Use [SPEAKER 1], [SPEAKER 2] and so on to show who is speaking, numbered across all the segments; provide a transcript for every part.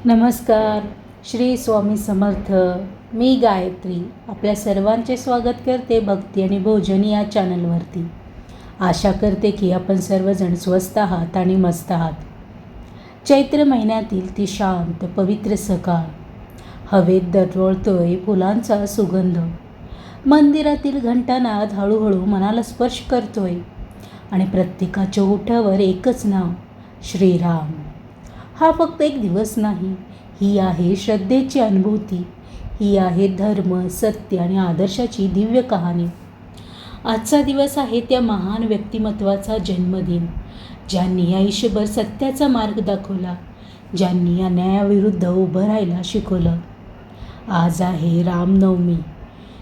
[SPEAKER 1] नमस्कार. श्री स्वामी समर्थ. मी गायत्री आपल्या सर्वांचे स्वागत करते भक्ती आणि भोजन या चॅनलवरती. आशा करते की आपण सर्वजण स्वस्त आहात आणि मस्त आहात. चैत्र महिन्यातील ती शांत पवित्र सकाळ. हवेत दरवळतोय फुलांचा सुगंध. मंदिरातील घंटानाद हळूहळू मनाला स्पर्श करतोय आणि प्रत्येकाच्या ओठावर एकच नाव, श्रीराम. हा फक्त एक दिवस नाही, ही आहे श्रद्धेची अनुभूती. ही आहे धर्म, सत्य आणि आदर्शाची दिव्य कहाणी. आजचा दिवस आहे त्या महान व्यक्तिमत्वाचा जन्मदिन, ज्यांनी आयुष्यभर सत्याचा मार्ग दाखवला, ज्यांनी अन्यायाविरुद्ध उभं राहायला शिकवलं. आज आहे रामनवमी,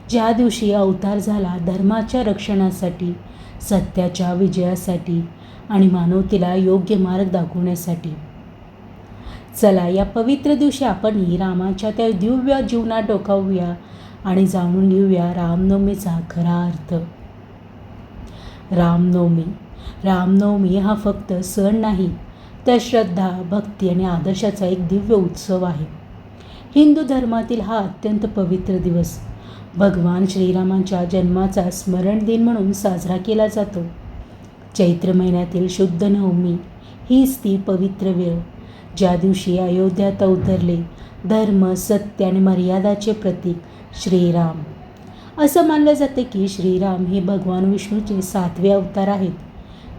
[SPEAKER 1] ज्या दिवशी अवतार झाला धर्माच्या रक्षणासाठी, सत्याच्या विजयासाठी आणि मानवतेला योग्य मार्ग दाखवण्यासाठी. चला या पवित्र दिवशी आपण ही रामाच्या त्या दिव्य जीवनात डोकावूया आणि जाणून घेऊया रामनवमीचा खरा अर्थ. रामनवमी हा फक्त सण नाही, तर श्रद्धा, भक्ती आणि आदर्शाचा एक दिव्य उत्सव आहे. हिंदू धर्मातील हा अत्यंत पवित्र दिवस भगवान श्रीरामांच्या जन्माचा स्मरण दिन म्हणून साजरा केला जातो. चैत्र महिन्यातील शुद्ध नवमी हीच ती पवित्र वेळ, ज्या दिवशी अयोध्यात अवतरले धर्म, सत्य आणि मर्यादाचे प्रतीक श्रीराम. असं मानलं जातं की श्रीराम हे भगवान विष्णूचे 7वे अवतार आहेत,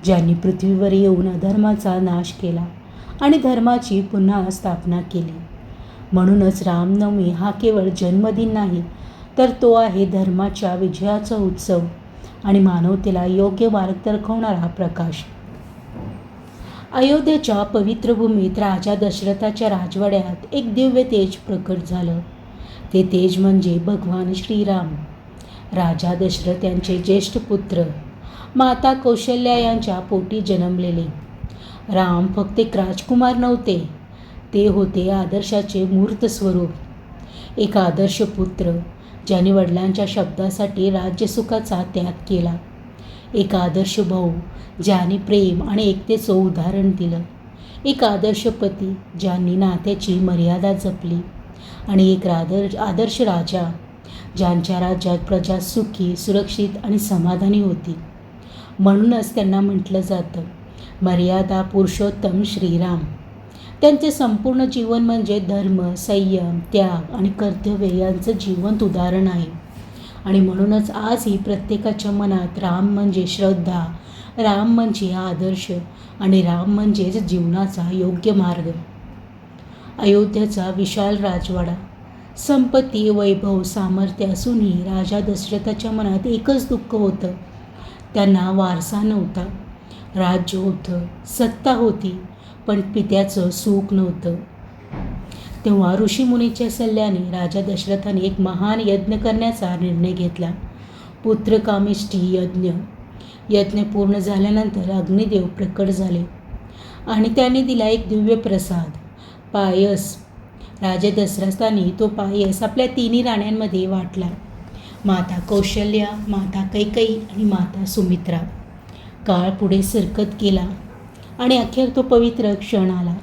[SPEAKER 1] ज्यांनी पृथ्वीवर येऊन अधर्माचा नाश केला आणि धर्माची पुन्हा स्थापना केली. म्हणूनच रामनवमी हा केवळ जन्मदिन नाही, तर तो आहे धर्माच्या विजयाचा उत्सव आणि मानवतेला योग्य मार्ग दाखवणारा प्रकाश. अयोध्येच्या पवित्र भूमीत राजा दशरथाच्या राजवाड्यात एक दिव्य तेज प्रकट झालं. ते तेज म्हणजे भगवान श्रीराम. राजा दशरथ यांचे ज्येष्ठ पुत्र, माता कौशल्या यांच्या पोटी जन्मलेले राम फक्त एक राजकुमार नव्हते, ते होते आदर्शाचे मूर्त स्वरूप. एक आदर्श पुत्र, ज्याने वडिलांच्या शब्दासाठी राज्यसुखाचा त्याग केला. एक आदर्श भाऊ, ज्याने प्रेम आणि एकतेचं उदाहरण दिलं. एक आदर्श पती, ज्यांनी नात्याची मर्यादा जपली. आणि एक आदर्श राजा, ज्यांच्या राज्यात प्रजा सुखी, सुरक्षित आणि समाधानी होती. म्हणूनच त्यांना म्हटलं जातं मर्यादा पुरुषोत्तम श्रीराम. त्यांचे संपूर्ण जीवन म्हणजे धर्म, संयम, त्याग आणि कर्तव्य यांचं जिवंत उदाहरण आहे. आणि म्हणूनच आजही प्रत्येकाच्या मनात राम म्हणजे श्रद्धा, राम म्हणजे आदर्श आणि राम म्हणजेच जीवनाचा योग्य मार्ग. अयोध्येचा विशाल राजवाडा, संपत्ती, वैभव, सामर्थ्य असूनही राजा दशरथाच्या मनात एकच दुःख होतं. त्यांना वारसा नव्हता. राज्य होतं, सत्ता होती, पण पित्याचं सुख नव्हतं. तेव्हा ऋषीमुनीच्या सल्ल्याने राजा दशरथाने एक महान यज्ञ करण्याचा निर्णय घेतला, पुत्रकामेष्टी यज्ञ. यज्ञ पूर्ण झाल्यानंतर अग्निदेव प्रकट झाले आणि त्यांनी दिला एक दिव्य प्रसाद, पायस. राजा दशरथाने तो पायस आपल्या 3 राण्यांमध्ये वाटला, माता कौशल्या, माता कैकेयी आणि माता सुमित्रा. काळ पुढे सरकत गेला आणि अखेर तो पवित्र क्षण आला.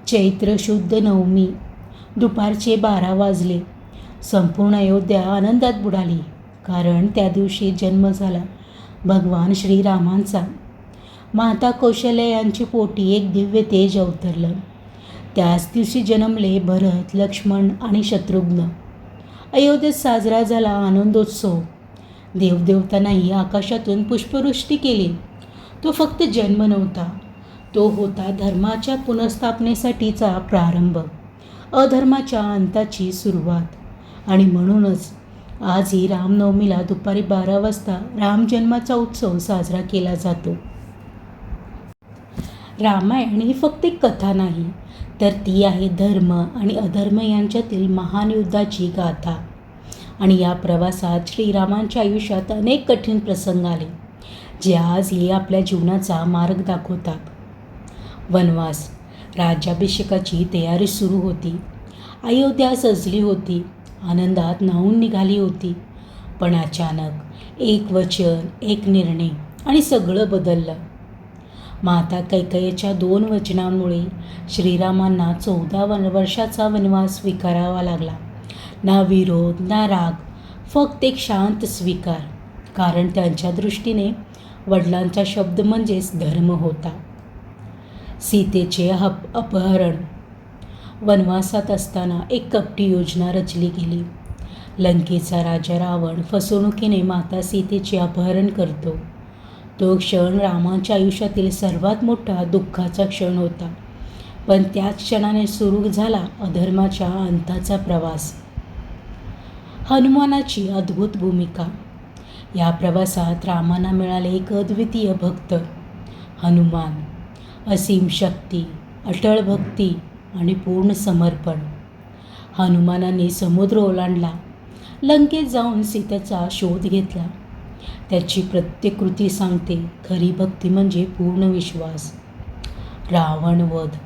[SPEAKER 1] चैत्र शुद्ध नवमी. दुपारचे 12 वाजले. संपूर्ण अयोध्या आनंदात बुडाली, कारण त्या दिवशी जन्म झाला भगवान श्रीरामांचा. माता कौशल्या यांची पोटी एक दिव्य तेज अवतरलं. त्याच दिवशी जन्मले भरत, लक्ष्मण आणि शत्रुघ्न. अयोध्येत साजरा झाला आनंदोत्सव. देवदेवतांनाही आकाशातून पुष्पवृष्टी केली. तो फक्त जन्म नव्हता, तो होता धर्माच्या पुनर्स्थापनेसाठीचा प्रारंभ, अधर्माच्या अंताची सुरुवात. आणि म्हणूनच आजही रामनवमीला दुपारी 12 वाजता रामजन्माचा उत्सव साजरा केला जातो. रामायण ही फक्त एक कथा नाही, तर ती आहे धर्म आणि अधर्म यांच्यातील महान युद्धाची गाथा. आणि या प्रवासात श्रीरामांच्या आयुष्यात अनेक कठीण प्रसंग आले, जे आजही आपल्या जीवनाचा मार्ग दाखवतात. वनवास. राज्याभिषेकाची तयारी सुरू होती. अयोध्या सजली होती, आनंदात न्हाऊन निघाली होती. पण अचानक एक वचन, एक निर्णय आणि सगळं बदललं. माता कैकेयीच्या 2 वचनांमुळे श्रीरामांना 14 वर्षाचा वनवास स्वीकारावा लागला. ना विरोध ना राग, फक्त एक शांत स्वीकार. कारण त्यांच्या दृष्टीने वडिलांचा शब्द म्हणजेच धर्म होता. सीतेचे अपहरण. वनवासात असताना एक कपटी योजना रचली गेली. लंकेचा राजा रावण फसवणुकीने माता सीतेचे अपहरण करतो. तो क्षण रामाच्या आयुष्यातील सर्वात मोठा दुःखाचा क्षण होता. पण त्याच क्षणाने सुरू झाला अधर्माच्या अंताचा प्रवास. हनुमानाची अद्भुत भूमिका. या प्रवासात रामांना मिळाले एक अद्वितीय भक्त हनुमान. असीम शक्ती, अटळ भक्ती आणि पूर्ण समर्पण. हनुमानाने समुद्र ओलांडला, लंकेत जाऊन सीतेचा शोध घेतला. त्याची प्रत्येक कृती सांगते खरी भक्ती म्हणजे पूर्ण विश्वास. रावण वध.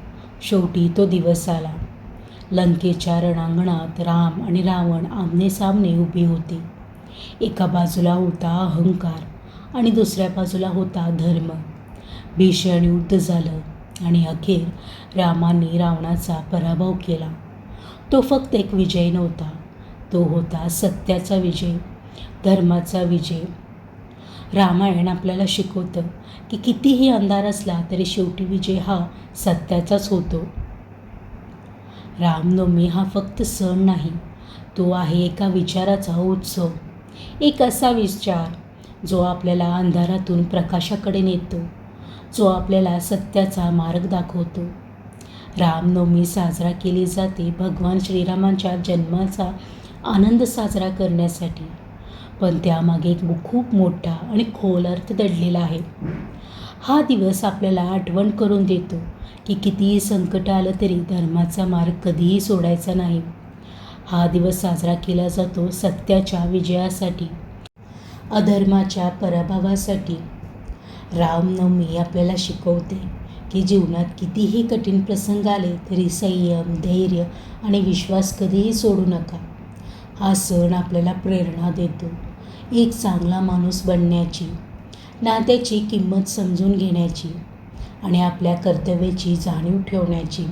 [SPEAKER 1] शेवटी तो दिवस आला. लंकेच्या रणांगणात राम आणि रावण आमनेसामने उभे होते. एका बाजूला होता अहंकार आणि दुसऱ्या बाजूला होता धर्म. भीषण युद्ध झालं आणि अखेर रामाने रावणाचा पराभव केला. तो फक्त एक विजय नव्हता, तो होता सत्याचा विजय, धर्माचा विजय. रामायण आपल्याला शिकवतं की कितीही अंधार असला तरी शेवटी विजय हा सत्याचाच होतो. रामनवमी हा फक्त सण नाही, तो आहे एका विचाराचा उत्सव. एक असा विचार जो आपल्याला अंधारातून प्रकाशाकडे नेतो, जो आपल्याला सत्याचा मार्ग दाखवतो. रामनवमी साजरा केली जाते भगवान श्रीरामांच्या जन्माचा आनंद साजरा करण्यासाठी. पण त्यामागे एक खूप मोठा आणि खोल अर्थ दडलेला आहे. हा दिवस आपल्याला आठवण करून देतो की कितीही संकट आलं तरी धर्माचा मार्ग कधीही सोडायचा नाही. हा दिवस साजरा केला जातो सत्याच्या विजयासाठी, अधर्माच्या पराभवासाठी. रामनवमी आपल्याला शिकवते की जीवनात कितीही कठीण प्रसंग आले तरी संयम, धैर्य आणि विश्वास कधीही सोडू नका. हा सण आपल्याला प्रेरणा देतो एक चांगला माणूस बनण्याची, नात्याची किंमत समजून घेण्याची आणि आपल्या कर्तव्याची जाणीव ठेवण्याची.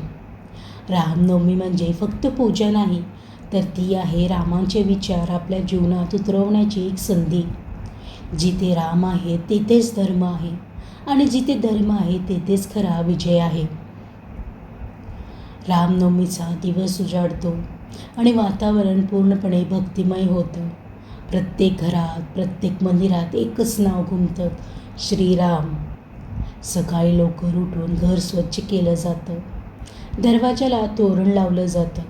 [SPEAKER 1] रामनवमी म्हणजे फक्त पूजा नाही, तर ती आहे रामांचे विचार आपल्या जीवनात उतरवण्याची एक संधी. जिथे राम आहे तेथेच धर्म आहे आणि जिथे धर्म आहे तेथेच खरा विजय आहे. रामनवमीचा दिवस उजाडतो आणि वातावरण पूर्णपणे भक्तिमय होतं. प्रत्येक घरात, प्रत्येक मंदिरात एकच नाव घुमतं, श्रीराम. सकाळी लवकर उठून घर स्वच्छ केलं जातं, दरवाजाला तोरण लावलं जातं,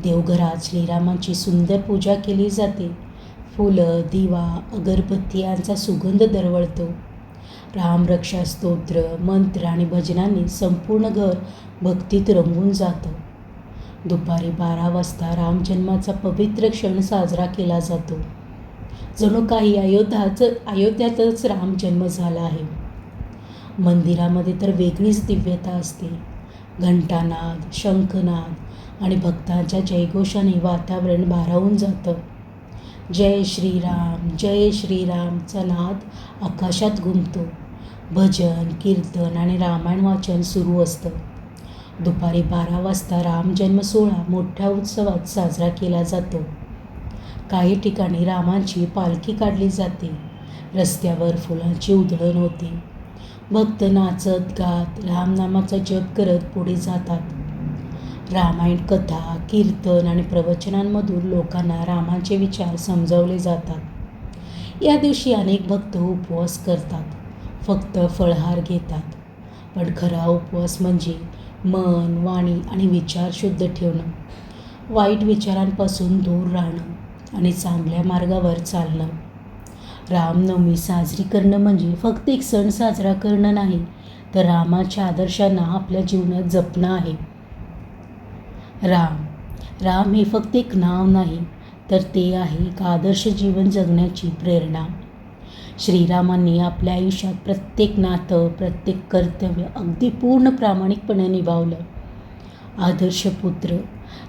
[SPEAKER 1] देवघरात श्रीरामांची सुंदर पूजा केली जाते. फुलं, दिवा, अगरबत्ती यांचा सुगंध दरवळतो. रामरक्षा स्तोत्र, मंत्र आणि भजनांनी संपूर्ण घर भक्तीत रंगून जातं. दुपारी 12 वाजता रामजन्माचा पवित्र क्षण साजरा केला जातो. जणू काही अयोध्यातच रामजन्म झाला आहे. मंदिरामध्ये तर वेगळीच दिव्यता असते. घंटानाद, शंखनाद आणि भक्तांच्या जयघोषाने वातावरण भारावून जातं. जय श्रीरामचा नाद आकाशात घुमतो. भजन, कीर्तन आणि रामायण वाचन सुरू असतं. दुपारी 12 वाजता रामजन्म सोहळा मोठ्या उत्सवात साजरा केला जातो. काही ठिकाणी रामांची पालखी काढली जाते. रस्त्यावर फुलांची उधळण होते. भक्त नाचत गात रामनामाचा जप करत पुढे जातात. रामायण कथा, कीर्तन आणि प्रवचनांमधून लोकांना रामांचे विचार समजावले जातात. या दिवशी अनेक भक्त उपवास करतात, फक्त फळाहार घेतात. पण खरा उपवास म्हणजे मन, वाणी आणि विचार शुद्ध ठेवणं, वाईट विचारांपासून दूर राहणं आणि चांगल्या मार्गावर चालणं. रामनवमी साजरी करणं म्हणजे फक्त एक सण साजरा करणं नाही, तर रामाच्या आदर्शांना आपल्या जीवनात जपणं आहे. राम हे फक्त एक नाव नाही, तर ते आहे एक आदर्श जीवन जगण्याची प्रेरणा. श्रीरामांनी आपल्या आयुष्यात प्रत्येक नातं, प्रत्येक कर्तव्य अगदी पूर्ण प्रामाणिकपणे निभावलं. आदर्श पुत्र.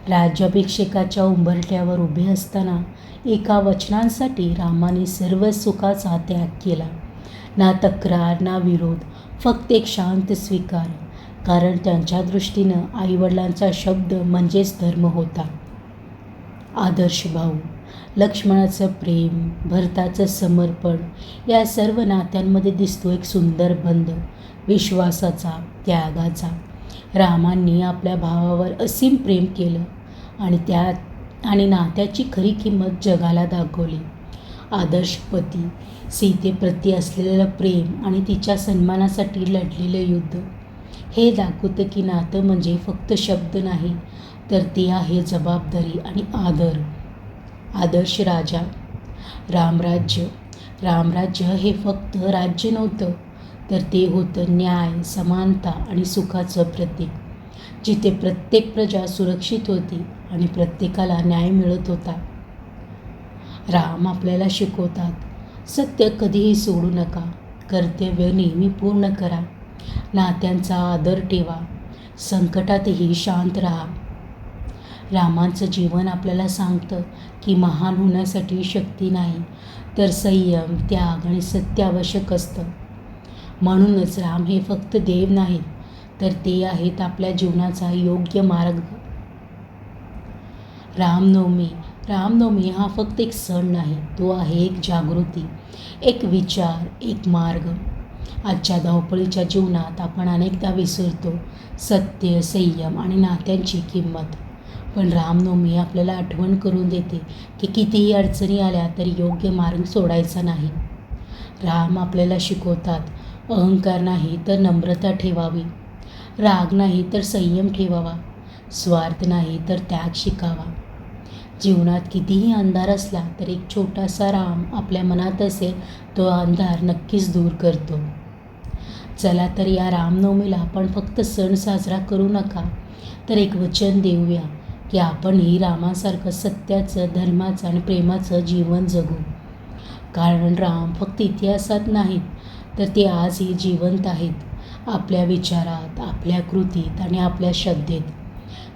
[SPEAKER 1] राज्याभिषेकाच्या उंबरठ्यावर उभे असताना एका वचनांसाठी रामाने सर्व सुखाचा त्याग केला. ना तक्रार, ना विरोध, फक्त एक शांत स्वीकार, कारण त्यांच्या दृष्टीनं आईवडिलांचा शब्द म्हणजेच धर्म होता. आदर्श भाऊ, लक्ष्मणाचं प्रेम, भरताचं समर्पण, या सर्व नात्यांमध्ये दिसतो एक सुंदर बंध, विश्वासाचा, त्यागाचा. रामांनी आपल्या भावावर असीम प्रेम केलं आणि नात्याची खरी किंमत जगाला दाखवली. आदर्श पती, सीतेप्रती असलेलं प्रेम आणि तिच्या सन्मानासाठी लढलेलं युद्ध, हे दाखवतं की नातं म्हणजे फक्त शब्द नाही, तर ते आहे जबाबदारी आणि आदर. आदर्श राजा, रामराज्य हे फक्त राज्य नव्हतं, तर ते होतं न्याय, समानता आणि सुखाचं प्रतीक, जिथे प्रत्येक प्रजा सुरक्षित होती आणि प्रत्येकाला न्याय मिळत होता. राम आपल्याला शिकवतात, सत्य कधीही सोडू नका, कर्तव्य नेहमी पूर्ण करा, नात्यांचा आदर ठेवा, संकटातही शांत राहा. रामांचं जीवन आपल्याला सांगतं की महान होण्यासाठी शक्ती नाही, तर संयम, त्याग आणि सत्य आवश्यक असतं. म्हणूनच राम हे फक्त देव नाहीत, तर ते आहेत आपल्या जीवनाचा योग्य मार्ग. रामनवमी हा फक्त एक सण नाही, तो आहे एक जागृती, एक विचार, एक मार्ग. आजच्या धावपळीच्या जीवनात आपण अनेकदा विसरतो सत्य, संयम आणि नात्यांची किंमत. पण रामनवमी आपल्याला आठवण करून देते की कितीही अडचणी आल्या तरी योग्य मार्ग सोडायचा नाही. राम आपल्याला शिकवतात, अहंकार नाही तर नम्रता ठेवावी, राग नाही तर संयम ठेवावा, स्वार्थ नाही तर त्याग शिकावा. जीवनात कितीही अंधार असला तर एक छोटासा राम आपल्या मनात असेल, तो अंधार नक्कीच दूर करतो. चला तर या रामनवमीला आपण फक्त सण साजरा करू नका, तर एक वचन देऊया की आपणही रामासारखं सत्याचं, धर्माचं आणि प्रेमाचं जीवन जगू. कारण राम फक्त इतिहासात नाहीत, तर ते आजही जिवंत आहेत, आपल्या विचारात, आपल्या कृतीत आणि आपल्या श्रद्धेत.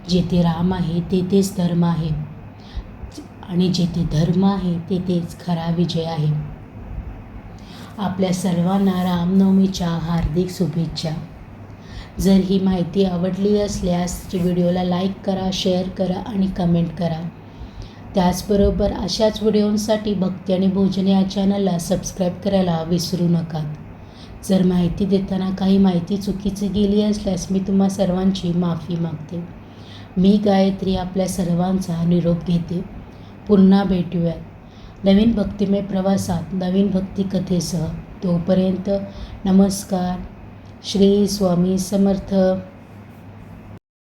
[SPEAKER 1] जेथे राम आहे तेथेच धर्म आहे, आणि जेथे धर्म आहे तेथेच खरा विजय आहे. आपल्या सर्वांना रामनवमीच्या हार्दिक शुभेच्छा. जर ही माहिती आवडली असल्यास व्हिडिओला लाईक करा, शेअर करा आणि कमेंट करा. त्याचबरोबर अशाच व्हिडिओंसाठी भक्ती आणि भोजन या चॅनलला सबस्क्राईब करायला विसरू नका. जर माहिती देताना काही माहिती चुकीची गेली असल्यास मी तुम्हा सर्वांची माफी मागते. मी गायत्री आपल्या सर्वांचा निरोप घेते. पुन्हा भेटूयात नवीन भक्तिमय प्रवासात, नवीन भक्ती कथेसह. तोपर्यंत नमस्कार. श्री स्वामी समर्थ.